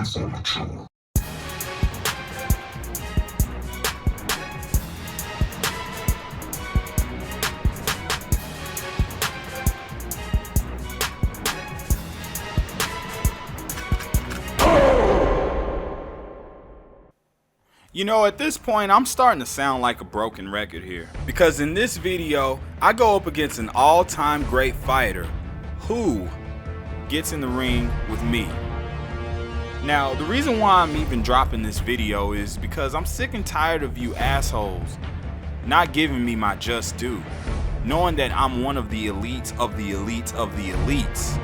information. You know, at this point, I'm starting to sound like a broken record here. Because in this video, I go up against an all-time great fighter who gets in the ring with me. Now, the reason why I'm even dropping this video is because I'm sick and tired of you assholes not giving me my just due, knowing that I'm one of the elites of the elites of the elites.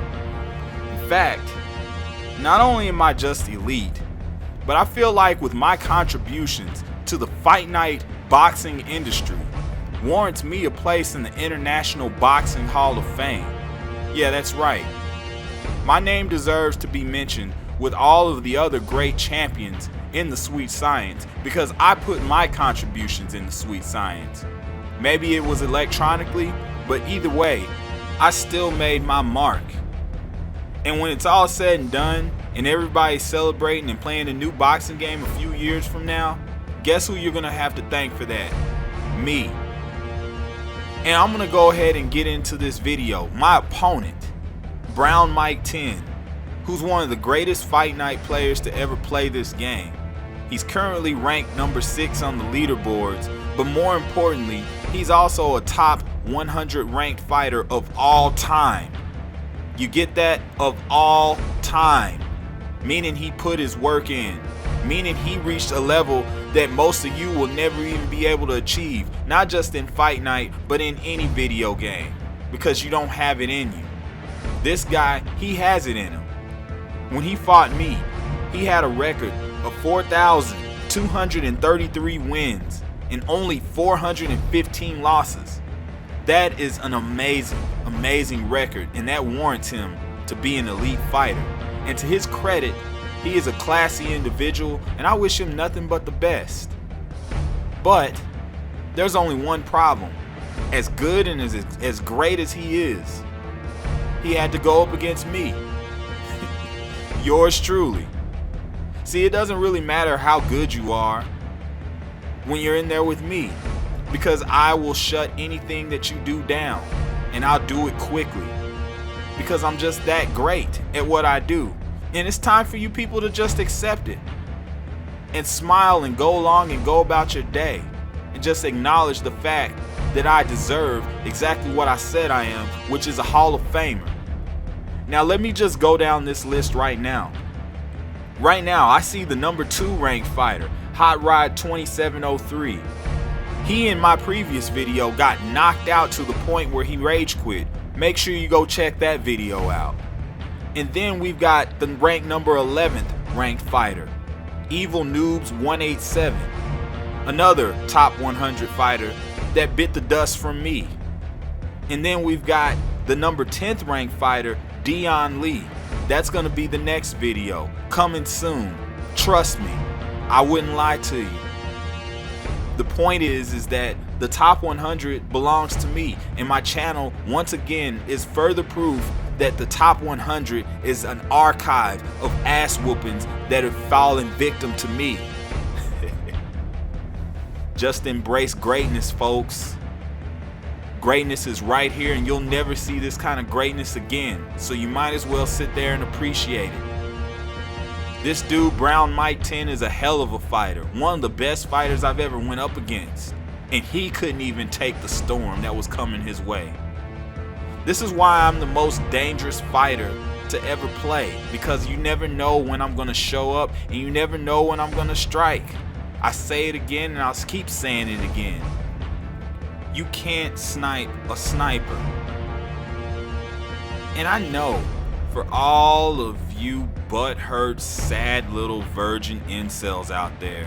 In fact, not only am I just elite, but I feel like with my contributions to the Fight Night boxing industry warrants me a place in the International Boxing Hall of Fame. Yeah, that's right. My name deserves to be mentioned with all of the other great champions in the sweet science because I put my contributions in the sweet science. Maybe it was electronically, but either way, I still made my mark. And when it's all said and done, and everybody's celebrating and playing a new boxing game a few years from now, guess who you're gonna have to thank for that? Me. And I'm gonna go ahead and get into this video. My opponent, Brownmike10, who's one of the greatest Fight Night players to ever play this game. He's currently ranked number 6 on the leaderboards, but more importantly, he's also a top 100 ranked fighter of all time. You get that? Of all time. Meaning he put his work in, meaning he reached a level that most of you will never even be able to achieve, not just in Fight Night, but in any video game, because you don't have it in you. This guy, he has it in him. When he fought me, he had a record of 4,233 wins and only 415 losses. That is an amazing record, and that warrants him to be an elite fighter. And to his credit, he is a classy individual, and I wish him nothing but the best. But there's only one problem. As good and as great as he is, he had to go up against me. Yours truly. See, it doesn't really matter how good you are when you're in there with me, because I will shut anything that you do down, and I'll do it quickly. Because I'm just that great at what I do. And it's time for you people to just accept it and smile and go along and go about your day and just acknowledge the fact that I deserve exactly what I said I am, which is a Hall of Famer. Now let me just go down this list right now. Right now I see the number 2 ranked fighter, Hot Rod 2703. He in my previous video got knocked out to the point where he rage quit. Make sure you go check that video out. And then we've got the ranked number 11th ranked fighter, Evil Noobs 187, another top 100 fighter that bit the dust from me. And then we've got the number 10th ranked fighter, Dion Lee. That's gonna be the next video, coming soon. Trust me, I wouldn't lie to you. The point is that the top 100 belongs to me, and my channel once again is further proof that the top 100 is an archive of ass whoopings that have fallen victim to me. Just embrace greatness, folks. Greatness is right here, and you'll never see this kind of greatness again, so you might as well sit there and appreciate it. This dude, Brownmike10, is a hell of a fighter, one of the best fighters I've ever went up against, and he couldn't even take the storm that was coming his way. This is why I'm the most dangerous fighter to ever play, because you never know when I'm gonna show up, and you never know when I'm gonna strike. I say it again, and I'll keep saying it again. You can't snipe a sniper. And I know for all of you butthurt, sad little virgin incels out there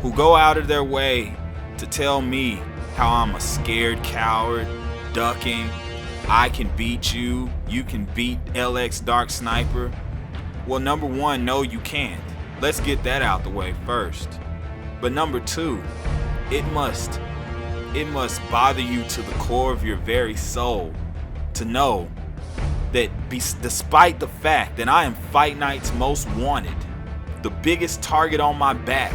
who go out of their way to tell me how I'm a scared coward, ducking, I can beat you, you can beat LX Dark Sniper. Well, number one, no you can't. Let's get that out the way first. But number two, it must bother you to the core of your very soul to know that despite the fact that I am Fight Night's most wanted, the biggest target on my back.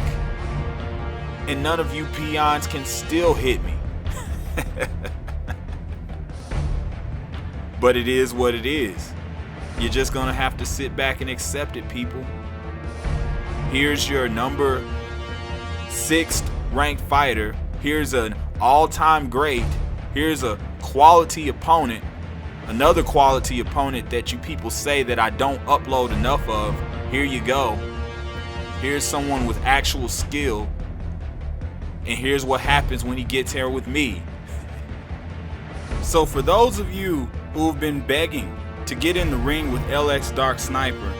And none of you peons can still hit me. But it is what it is. You're just gonna have to sit back and accept it, people. Here's your number 6th ranked fighter. Here's an all-time great. Here's a quality opponent. Another quality opponent that you people say that I don't upload enough of. Here you go. Here's someone with actual skill. And here's what happens when he gets here with me. So for those of you who have been begging to get in the ring with LX Dark Sniper,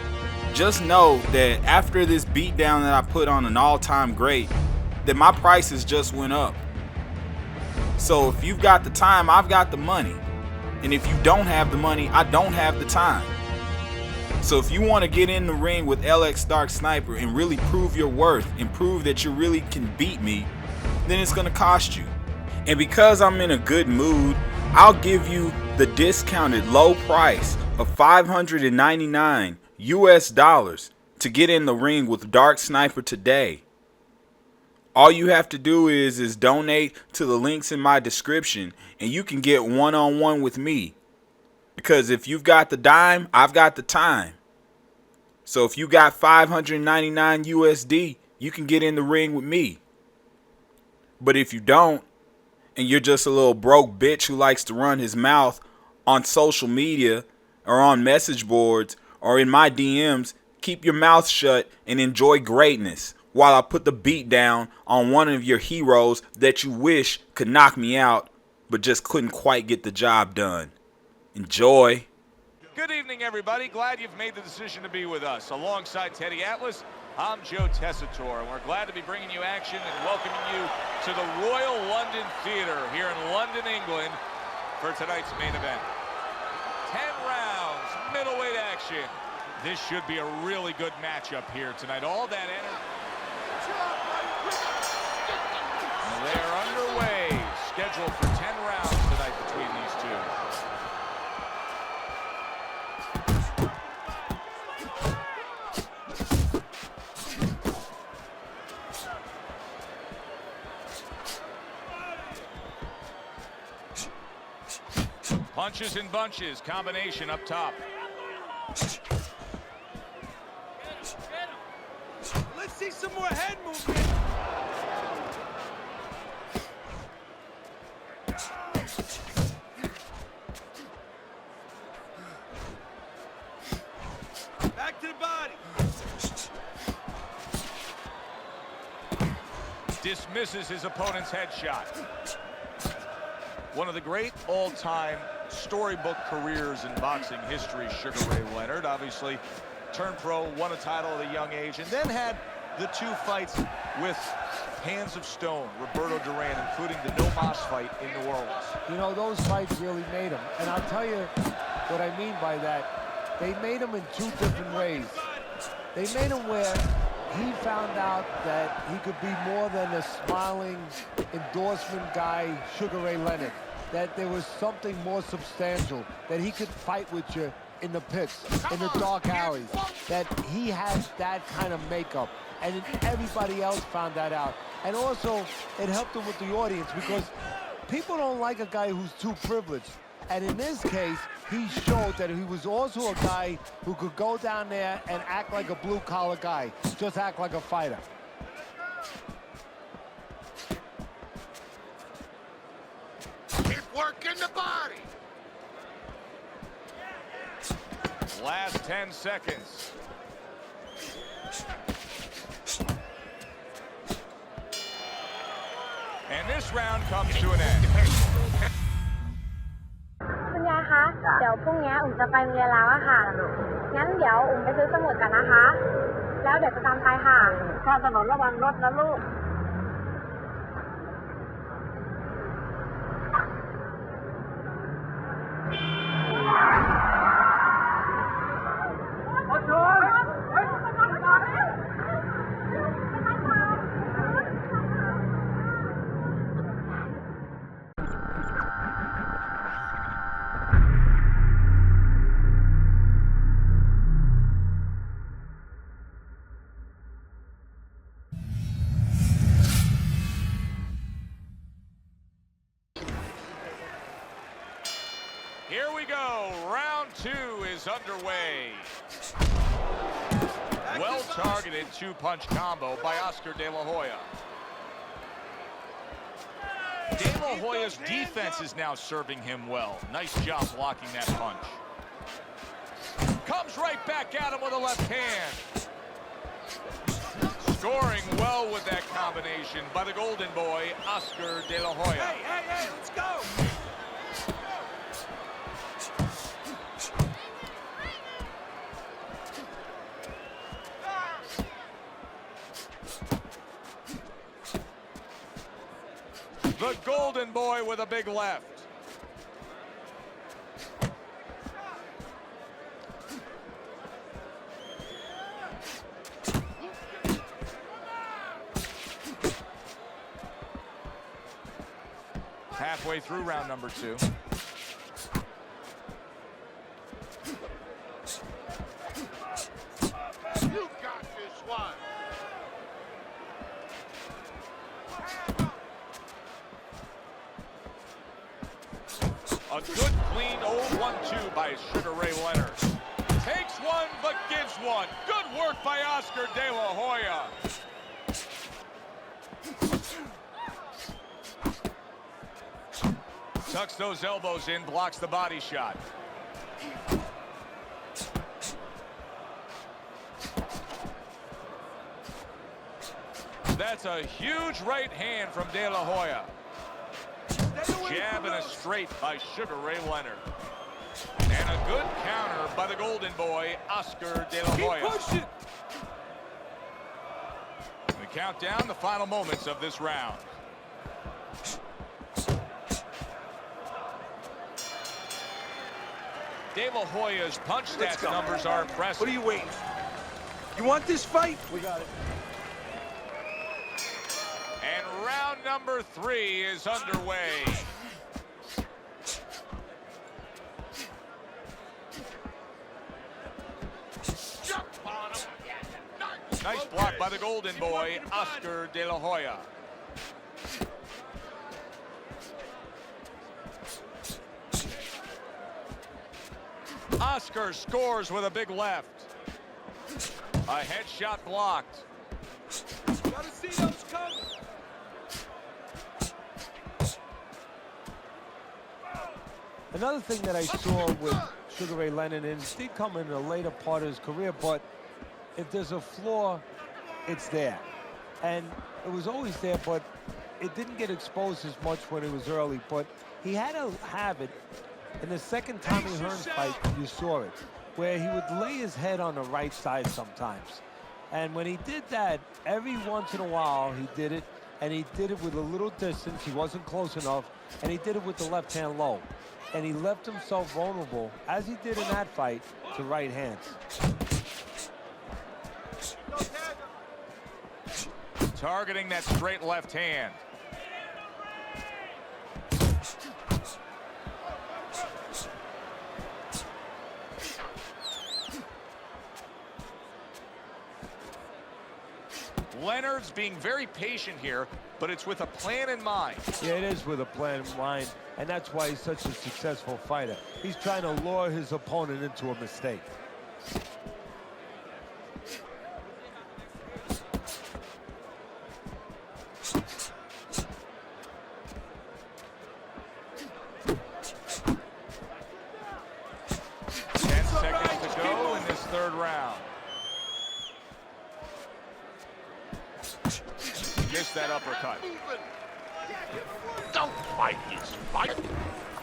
just know that after this beatdown that I put on an all-time great, that my prices just went up. So if you've got the time, I've got the money. And if you don't have the money, I don't have the time. So if you want to get in the ring with LX Dark Sniper and really prove your worth and prove that you really can beat me, then it's going to cost you. And because I'm in a good mood, I'll give you the discounted low price of $599 US to get in the ring with Dark Sniper today. All you have to do is donate to the links in my description, and you can get one-on-one with me. Because if you've got the dime, I've got the time. So if you got $599 USD, you can get in the ring with me. But if you don't, and you're just a little broke bitch who likes to run his mouth on social media or on message boards or in my DMs, keep your mouth shut and enjoy greatness while I put the beat down on one of your heroes that you wish could knock me out but just couldn't quite get the job done. Enjoy. Good evening, everybody. Glad you've made the decision to be with us. Alongside Teddy Atlas, I'm Joe Tessitore, and we're glad to be bringing you action and welcoming you to the Royal London Theatre here in London, England, for tonight's main event. 10 rounds, middleweight action. This should be a really good matchup here tonight. All that energy. They're underway. Scheduled for 10 rounds tonight between these two. Punches and bunches, combination up top. Let's see some more head movement. Back to the body. Dismisses his opponent's headshot. One of the great all-time storybook careers in boxing history, Sugar Ray Leonard. Obviously turned pro, won a title at a young age, and then had the 2 fights with Hands of Stone, Roberto Duran, including the No Mas fight in New Orleans. You know, those fights really made him. And I'll tell you what I mean by that. They made him in 2 different ways. They made him where he found out that he could be more than a smiling endorsement guy, Sugar Ray Leonard. That there was something more substantial, that he could fight with you in the pits, in the dark alleys, that he has that kind of makeup. And everybody else found that out. And also, it helped him with the audience because people don't like a guy who's too privileged. And in this case, he showed that he was also a guy who could go down there and act like a blue-collar guy, just act like a fighter. Keep working the body. Last 10 seconds. And this round comes to an end. คุณยายคะเดี๋ยวพรุ่งนี้อุ่มจะไปโรงเรียนแล้วอะค่ะงั้นเดี๋ยวอุ่มไปซื้อสมุดกันนะคะแล้วเดี๋ยวจะตามไปค่ะข้ามถนนระวังรถนะลูก Here we go. Round 2 is underway. Well-targeted two-punch combo by Oscar De La Hoya. De La Hoya's defense is now serving him well. Nice job blocking that punch. Comes right back at him with a left hand. Scoring well with that combination by the golden boy, Oscar De La Hoya. Hey, let's go! The golden boy with a big left. Halfway through round number 2. You got this one. A good, clean old 1-2 by Sugar Ray Leonard. Takes one, but gives one. Good work by Oscar De La Hoya. Tucks those elbows in, blocks the body shot. That's a huge right hand from De La Hoya. Jab and a straight by Sugar Ray Leonard. And a good counter by the golden boy, Oscar De La Hoya. We count down the final moments of this round. De La Hoya's punch stats numbers are impressive. What are you waiting for? You want this fight? We got it. And round number 3 is underway. Nice block by the golden boy, Oscar De La Hoya. Oscar scores with a big left. A headshot blocked. Gotta see those coming. Another thing that I saw with Sugar Ray Leonard, and he did come in the later part of his career, but if there's a flaw, it's there. And it was always there, but it didn't get exposed as much when it was early. But he had a habit, in the second Tommy Hearns fight, you saw it, where he would lay his head on the right side sometimes. And when he did that, every once in a while, he did it, and he did it with a little distance. He wasn't close enough, and he did it with the left hand low. And he left himself vulnerable, as he did in that fight, to right hands. Targeting that straight left hand. Leonard's being very patient here, but it's with a plan in mind. Yeah, it is with a plan in mind, and that's why he's such a successful fighter. He's trying to lure his opponent into a mistake. Missed that uppercut. Don't fight this fight.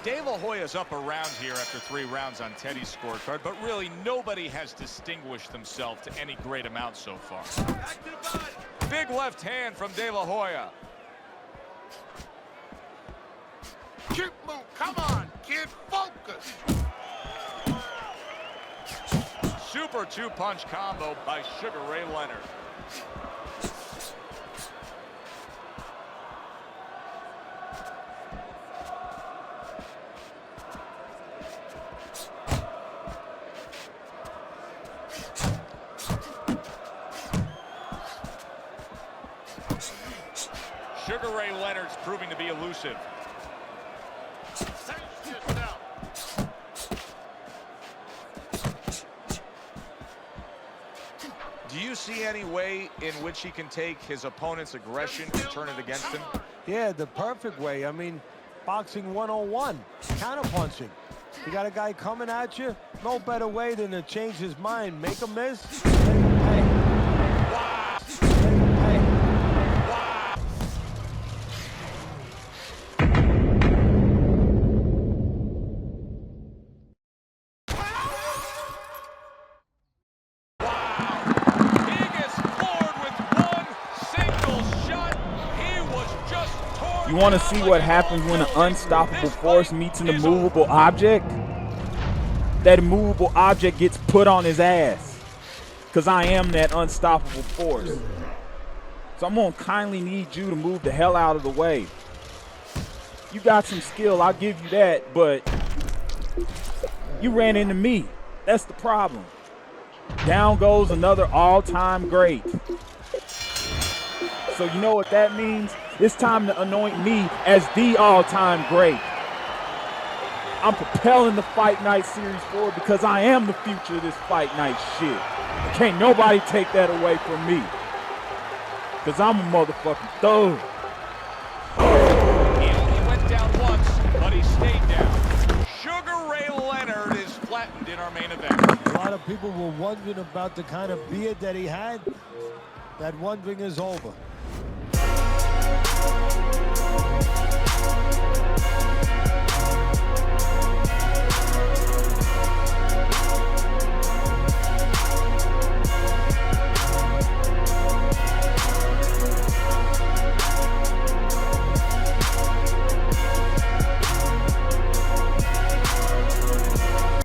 De La Hoya's up around here after 3 rounds on Teddy's scorecard, but really nobody has distinguished themselves to any great amount so far. Big left hand from De La Hoya. Keep moving. Come on, kid. Focus. Super 2-punch combo by Sugar Ray Leonard. Sugar Ray Leonard's proving to be elusive. you see any way in which he can take his opponent's aggression and turn it against him? Yeah, the perfect way. I mean, boxing 101, counterpunching. You got a guy coming at you, no better way than to change his mind, make a miss, make him pay. Wow. You want to see what happens when an unstoppable force meets an immovable object? That immovable object gets put on his ass. Because I am that unstoppable force. So I'm going to kindly need you to move the hell out of the way. You got some skill, I'll give you that, but you ran into me. That's the problem. Down goes another all-time great. So you know what that means? It's time to anoint me as the all-time great. I'm propelling the Fight Night Series forward because I am the future of this Fight Night shit. Can't nobody take that away from me. Because I'm a motherfucking thug. He only went down once, but he stayed down. Sugar Ray Leonard is flattened in our main event. A lot of people were wondering about the kind of beard that he had. That wondering is over.